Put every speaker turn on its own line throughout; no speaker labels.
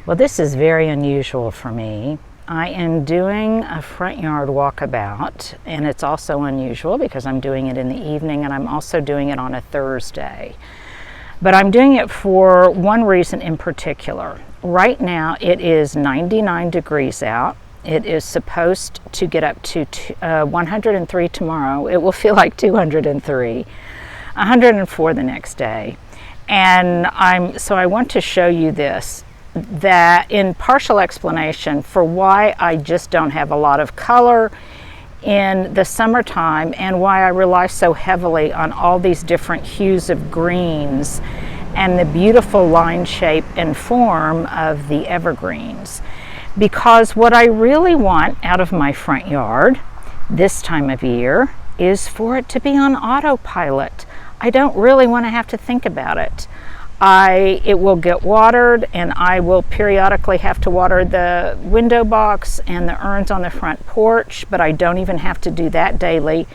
Well, this is very unusual for me. I am doing a front yard walkabout, and it's also unusual because I'm doing it in the evening and I'm also doing it on a Thursday. But I'm doing it for one reason in particular. Right now it is 99 degrees out. It is supposed to get up to 103 tomorrow. It will feel like 203, 104 the next day. And so I want to show you this, that in partial explanation for why I just don't have a lot of color in the summertime and why I rely so heavily on all these different hues of greens and the beautiful line shape and form of the evergreens. Because what I really want out of my front yard this time of year is for it to be on autopilot. I don't really want to have to think about it. It will get watered, and I will periodically have to water the window box and the urns on the front porch, but I don't even have to do that daily.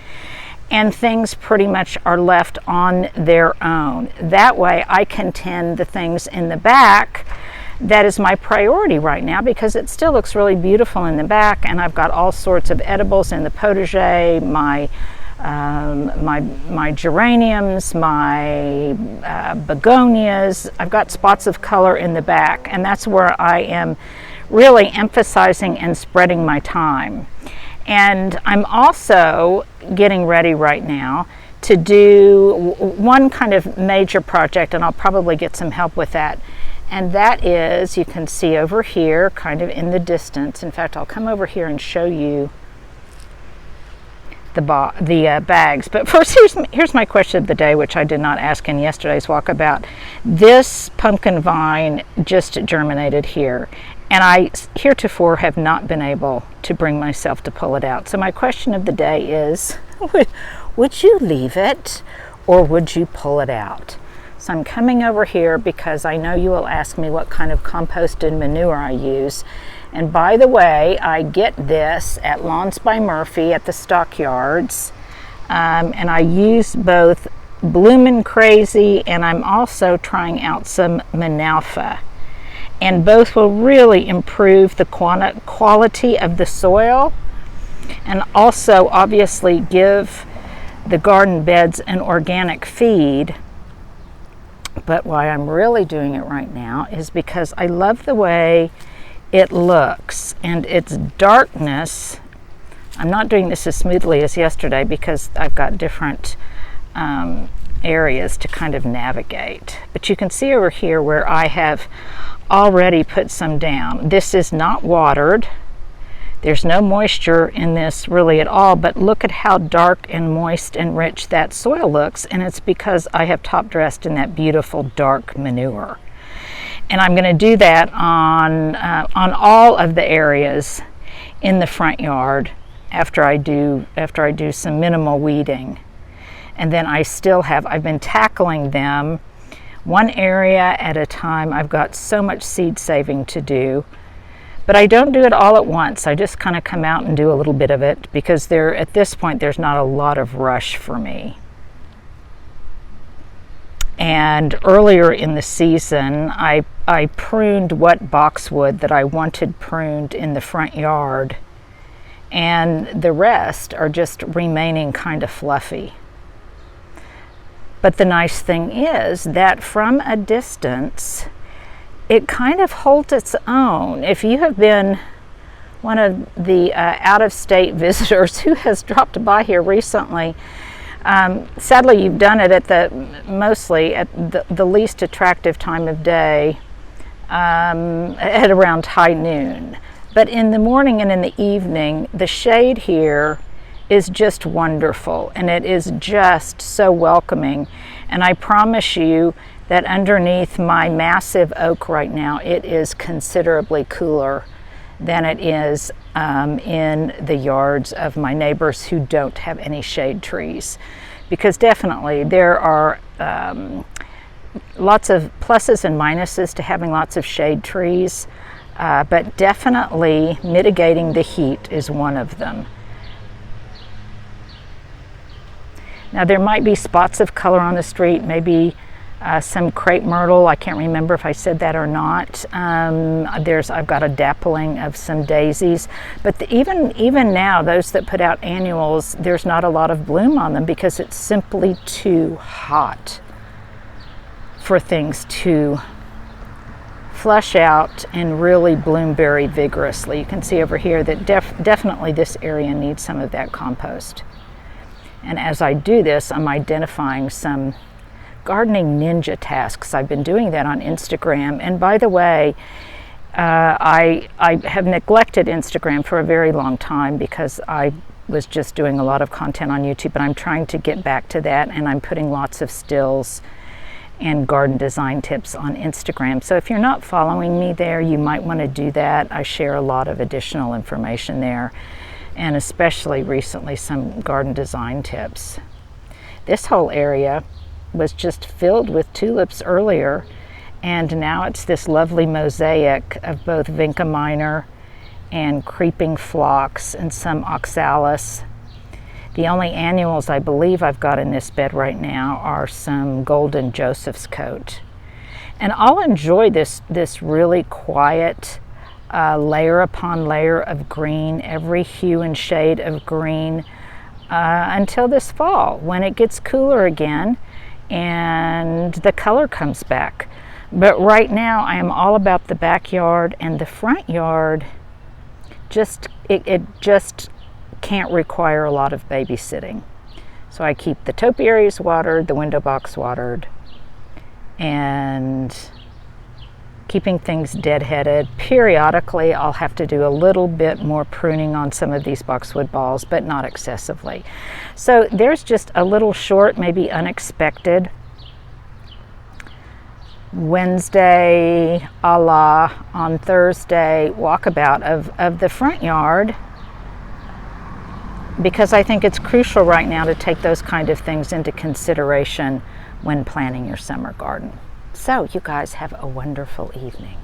And things pretty much are left on their own. That way I can tend the things in the back. That is my priority right now because it still looks really beautiful in the back, and I've got all sorts of edibles in the potager, my geraniums, my begonias. I've got spots of color in the back, and that's where I am really emphasizing and spreading my time. And I'm also getting ready right now to do one kind of major project, and I'll probably get some help with that. And that is, you can see over here, kind of in the distance. In fact, I'll come over here and show you the bags. But first, here's my question of the day, which I did not ask in yesterday's walkabout. This pumpkin vine just germinated here, and I heretofore have not been able to bring myself to pull it out. So my question of the day is, would you leave it or would you pull it out? So I'm coming over here because I know you will ask me what kind of composted manure I use. And by the way, I get this at Lawns by Murphy at the stockyards. And I use both Bloomin' Crazy, and I'm also trying out some Manalfa. And both will really improve the quality of the soil and also obviously give the garden beds an organic feed. But why I'm really doing it right now is because I love the way it looks and its darkness. I'm not doing this as smoothly as yesterday because I've got different areas to kind of navigate. But you can see over here where I have already put some down. This is not watered. There's no moisture in this really at all, but look at how dark and moist and rich that soil looks, and it's because I have top dressed in that beautiful dark manure. And I'm going to do that on all of the areas in the front yard after I do some minimal weeding. And then I've been tackling them one area at a time. I've got so much seed saving to do. But I don't do it all at once. I just kind of come out and do a little bit of it because at this point there's not a lot of rush for me. And earlier in the season, I pruned what boxwood that I wanted pruned in the front yard, and the rest are just remaining kind of fluffy. But the nice thing is that from a distance, it kind of holds its own. If you have been one of the out-of-state visitors who has dropped by here recently, sadly you've done it mostly at the least attractive time of day, at around high noon. But in the morning and in the evening, the shade here is just wonderful, and it is just so welcoming. And I promise you that underneath my massive oak right now, it is considerably cooler than it is in the yards of my neighbors who don't have any shade trees. Because definitely there are lots of pluses and minuses to having lots of shade trees, but definitely mitigating the heat is one of them. Now there might be spots of color on the street, maybe some crepe myrtle. I can't remember if I said that or not. I've got a dappling of some daisies, but even now, those that put out annuals, there's not a lot of bloom on them because it's simply too hot for things to flush out and really bloom very vigorously. You can see over here that definitely this area needs some of that compost. And as I do this, I'm identifying some gardening ninja tasks. I've been doing that on Instagram. And by the way, I have neglected Instagram for a very long time because I was just doing a lot of content on YouTube, but I'm trying to get back to that, and I'm putting lots of stills and garden design tips on Instagram. So if you're not following me there, you might want to do that. I share a lot of additional information there, and especially recently some garden design tips. This whole area was just filled with tulips earlier, and now it's this lovely mosaic of both vinca minor and creeping phlox and some oxalis. The only annuals I believe I've got in this bed right now are some golden Joseph's coat. And I'll enjoy this really quiet layer upon layer of green, every hue and shade of green, until this fall when it gets cooler again and the color comes back. But right now I am all about the backyard, and the front yard it just can't require a lot of babysitting. So I keep the topiaries watered, the window box watered, and keeping things deadheaded. Periodically I'll have to do a little bit more pruning on some of these boxwood balls, but not excessively. So there's just a little short, maybe unexpected Wednesday a la on Thursday walkabout of the front yard, because I think it's crucial right now to take those kind of things into consideration when planning your summer garden. So you guys have a wonderful evening.